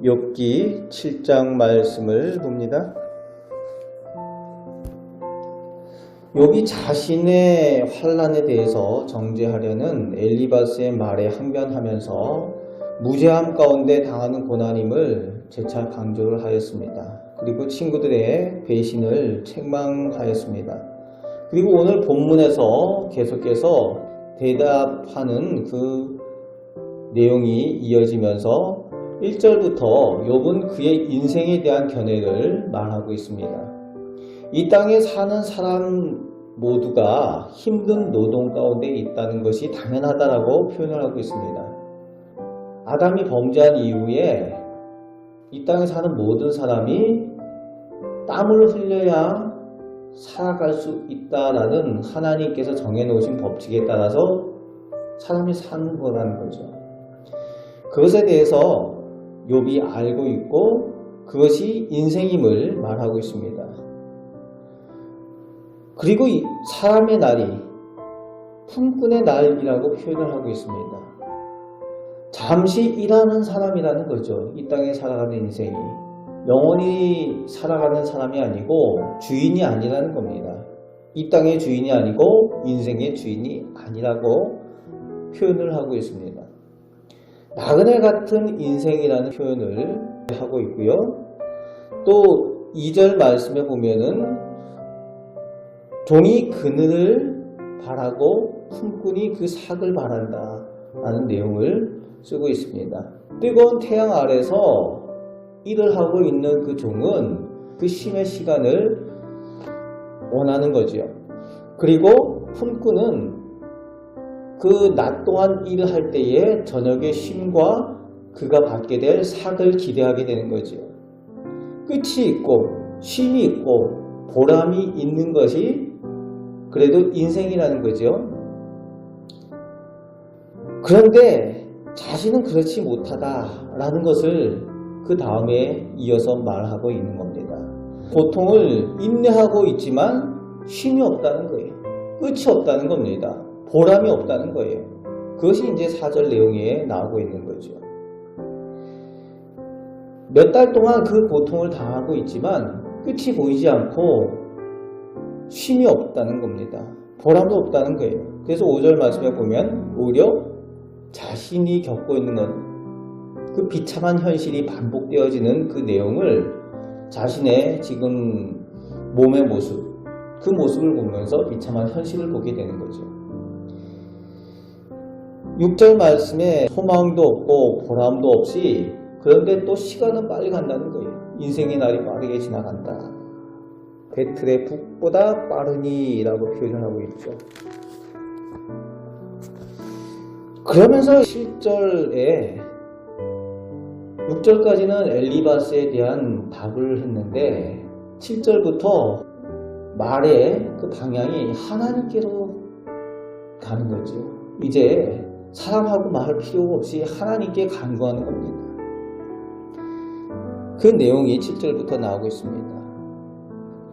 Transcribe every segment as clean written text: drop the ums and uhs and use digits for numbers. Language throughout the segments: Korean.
욥기 7장 말씀을 봅니다. 욥이 자신의 환난에 대해서 정죄하려는 엘리바스의 말에 항변하면서 무죄함 가운데 당하는 고난임을 재차 강조를 하였습니다. 그리고 친구들의 배신을 책망하였습니다. 그리고 오늘 본문에서 계속해서 대답하는 그 내용이 이어지면서 1절부터 욥은 그의 인생에 대한 견해를 말하고 있습니다. 이 땅에 사는 사람 모두가 힘든 노동 가운데 있다는 것이 당연하다라고 표현을 하고 있습니다. 아담이 범죄한 이후에 이 땅에 사는 모든 사람이 땀을 흘려야 살아갈 수 있다라는 하나님께서 정해놓으신 법칙에 따라서 사람이 사는 거라는 거죠. 그것에 대해서 욥이 알고 있고 그것이 인생임을 말하고 있습니다. 그리고 이 사람의 날이 품꾼의 날이라고 표현을 하고 있습니다. 잠시 일하는 사람이라는 거죠. 이 땅에 살아가는 인생이 영원히 살아가는 사람이 아니고 주인이 아니라는 겁니다. 이 땅의 주인이 아니고 인생의 주인이 아니라고 표현을 하고 있습니다. 나그네 같은 인생이라는 표현을 하고 있고요. 또 2절 말씀에 보면은 종이 그늘을 바라고 품꾼이 그 삭을 바란다 라는 내용을 쓰고 있습니다. 뜨거운 태양 아래서 일을 하고 있는 그 종은 그 쉼의 시간을 원하는 거죠. 그리고 품꾼은 그 낮 동안 일을 할 때에 저녁의 쉼과 그가 받게 될 삭을 기대하게 되는 거죠. 끝이 있고 쉼이 있고 보람이 있는 것이 그래도 인생이라는 거죠. 그런데 자신은 그렇지 못하다라는 것을 그 다음에 이어서 말하고 있는 겁니다. 고통을 인내하고 있지만 쉼이 없다는 거예요. 끝이 없다는 겁니다. 보람이 없다는 거예요. 그것이 이제 4절 내용에 나오고 있는 거죠. 몇 달 동안 그 고통을 당하고 있지만 끝이 보이지 않고 쉼이 없다는 겁니다. 보람도 없다는 거예요. 그래서 5절 말씀에 보면 오히려 자신이 겪고 있는 건 그 비참한 현실이 반복되어지는 그 내용을 자신의 지금 몸의 모습, 그 모습을 보면서 비참한 현실을 보게 되는 거죠. 6절 말씀에 소망도 없고 보람도 없이 그런데 또 시간은 빨리 간다는 거예요. 인생의 날이 빠르게 지나간다. 배틀의 북보다 빠르니 라고 표현을 하고 있죠. 그러면서 7절에 6절까지는 엘리바스에 대한 답을 했는데 7절부터 말의 그 방향이 하나님께로 가는 거죠. 이제 사람하고 말할 필요가 없이 하나님께 간구하는 겁니다. 그 내용이 7절부터 나오고 있습니다.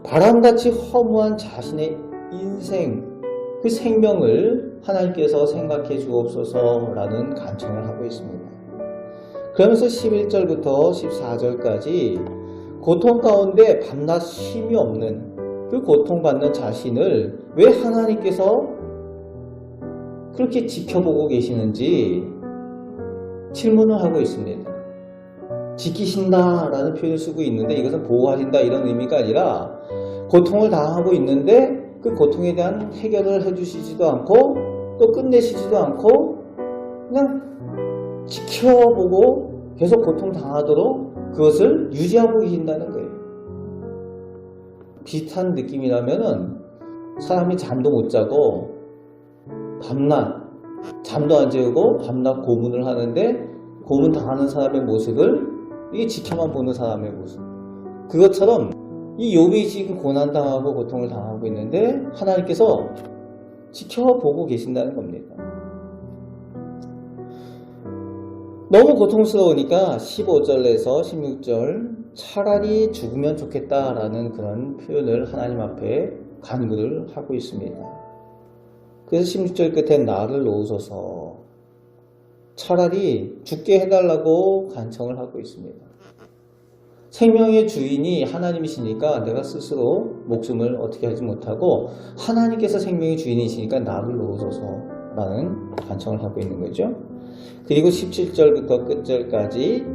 바람같이 허무한 자신의 인생, 그 생명을 하나님께서 생각해 주옵소서라는 간청을 하고 있습니다. 그러면서 11절부터 14절까지 고통 가운데 밤낮 쉼이 없는 그 고통받는 자신을 왜 하나님께서 그렇게 지켜보고 계시는지 질문을 하고 있습니다. 지키신다라는 표현을 쓰고 있는데 이것은 보호하신다 이런 의미가 아니라 고통을 당하고 있는데 그 고통에 대한 해결을 해주시지도 않고 또 끝내시지도 않고 그냥 지켜보고 계속 고통 당하도록 그것을 유지하고 계신다는 거예요. 비슷한 느낌이라면은 사람이 잠도 못 자고 밤낮 잠도 안 재우고 밤낮 고문을 하는데 고문 당하는 사람의 모습을 이게 지켜만 보는 사람의 모습. 그것처럼 이 욥이 지금 고난당하고 고통을 당하고 있는데 하나님께서 지켜보고 계신다는 겁니다. 너무 고통스러우니까 15절에서 16절 차라리 죽으면 좋겠다라는 그런 표현을 하나님 앞에 간구를 하고 있습니다. 그래서 16절 끝에 나를 놓으소서 차라리 죽게 해달라고 간청을 하고 있습니다. 생명의 주인이 하나님이시니까 내가 스스로 목숨을 어떻게 하지 못하고 하나님께서 생명의 주인이시니까 나를 놓으소서 라는 간청을 하고 있는 거죠. 그리고 17절부터 끝절까지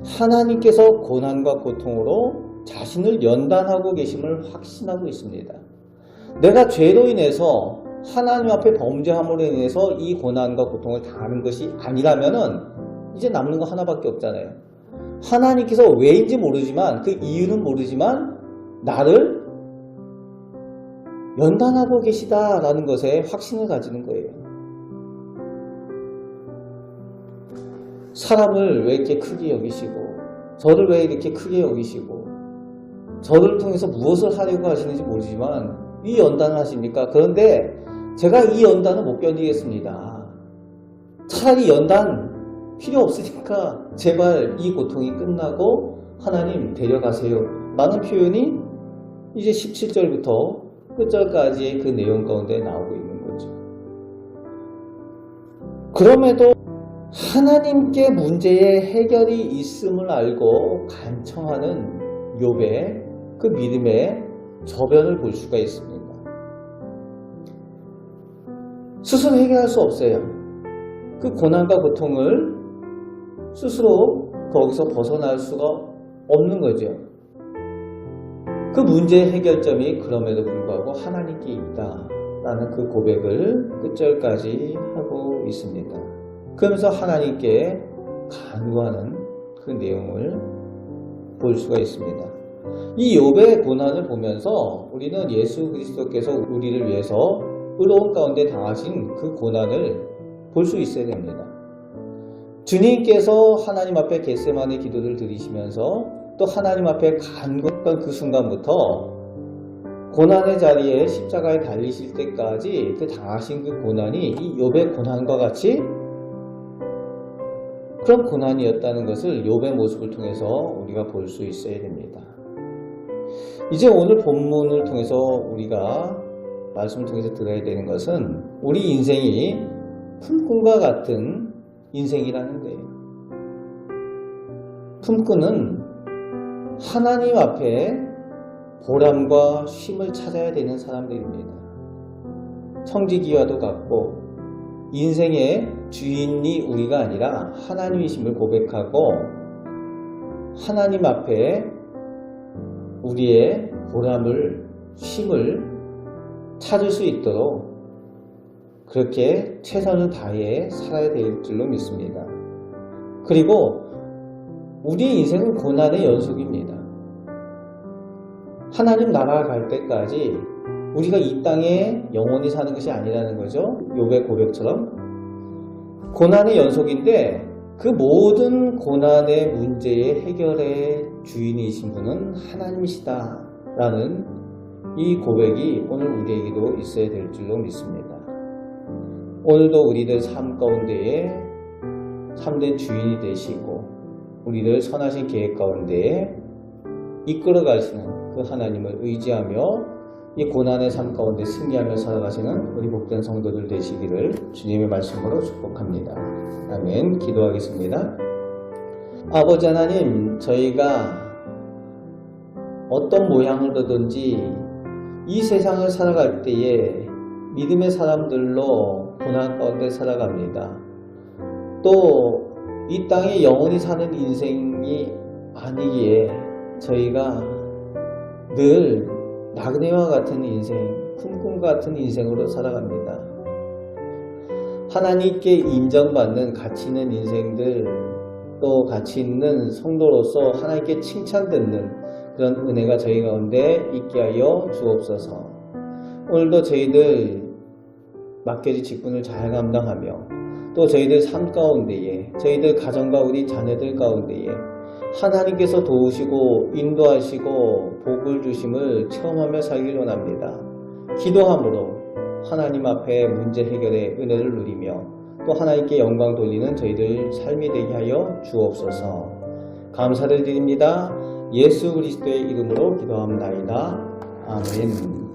하나님께서 고난과 고통으로 자신을 연단하고 계심을 확신하고 있습니다. 내가 죄로 인해서 하나님 앞에 범죄함으로 인해서 이 고난과 고통을 당하는 것이 아니라면은 이제 남는 거 하나밖에 없잖아요. 하나님께서 왜인지 모르지만 그 이유는 모르지만 나를 연단하고 계시다라는 것에 확신을 가지는 거예요. 사람을 왜 이렇게 크게 여기시고 저를 왜 이렇게 크게 여기시고 저를 통해서 무엇을 하려고 하시는지 모르지만 이 연단을 하십니까? 그런데 제가 이 연단을 못 견디겠습니다. 차라리 연단 필요 없으니까 제발 이 고통이 끝나고 하나님 데려가세요 라는 표현이 이제 17절부터 끝절까지의 그 내용 가운데 나오고 있는 거죠. 그럼에도 하나님께 문제의 해결이 있음을 알고 간청하는 욥의 그 믿음의 저변을 볼 수가 있습니다. 스스로 해결할 수 없어요. 그 고난과 고통을 스스로 거기서 벗어날 수가 없는 거죠. 그 문제의 해결점이 그럼에도 불구하고 하나님께 있다라는 그 고백을 끝절까지 하고 있습니다. 그러면서 하나님께 간구하는 그 내용을 볼 수가 있습니다. 이 욥의 고난을 보면서 우리는 예수 그리스도께서 우리를 위해서 의로운 가운데 당하신 그 고난을 볼 수 있어야 됩니다. 주님께서 하나님 앞에 겟세마네 기도를 드리시면서 또 하나님 앞에 간구했던 그 순간부터 고난의 자리에 십자가에 달리실 때까지 그 당하신 그 고난이 이 욥의 고난과 같이 그런 고난이었다는 것을 욥의 모습을 통해서 우리가 볼 수 있어야 됩니다. 이제 오늘 본문을 통해서 우리가 말씀을 통해서 들어야 되는 것은 우리 인생이 품꾼과 같은 인생이라는 거예요. 품꾼은 하나님 앞에 보람과 쉼을 찾아야 되는 사람들입니다. 청지기와도 같고 인생의 주인이 우리가 아니라 하나님이심을 고백하고 하나님 앞에 우리의 보람을 쉼을 찾을 수 있도록 그렇게 최선을 다해 살아야 될 줄로 믿습니다. 그리고 우리의 인생은 고난의 연속입니다. 하나님 나라 갈 때까지 우리가 이 땅에 영원히 사는 것이 아니라는 거죠. 욥의 고백처럼 고난의 연속인데 그 모든 고난의 문제의 해결의 주인이신 분은 하나님이시다라는 이 고백이 오늘 우리에게도 있어야 될 줄로 믿습니다. 오늘도 우리들 삶 가운데에 참된 주인이 되시고 우리들 선하신 계획 가운데에 이끌어 가시는 그 하나님을 의지하며 이 고난의 삶 가운데 승리하며 살아가시는 우리 복된 성도들 되시기를 주님의 말씀으로 축복합니다. 아멘. 기도하겠습니다. 아버지 하나님, 저희가 어떤 모양으로든지 이 세상을 살아갈 때에 믿음의 사람들로 고난 가운데 살아갑니다. 또 이 땅에 영원히 사는 인생이 아니기에 저희가 늘 나그네와 같은 인생, 품꾼 같은 인생으로 살아갑니다. 하나님께 인정받는 가치 있는 인생들, 또 가치 있는 성도로서 하나님께 칭찬듣는 그런 은혜가 저희 가운데 있게 하여 주옵소서. 오늘도 저희들 맡겨진 직분을 잘 감당하며 또 저희들 삶 가운데에 저희들 가정과 우리 자녀들 가운데에 하나님께서 도우시고 인도하시고 복을 주심을 체험하며 살길 원합니다. 기도함으로 하나님 앞에 문제 해결의 은혜를 누리며 또 하나님께 영광 돌리는 저희들 삶이 되게 하여 주옵소서. 감사를 드립니다. 예수 그리스도의 이름으로 기도합나이다. 아멘.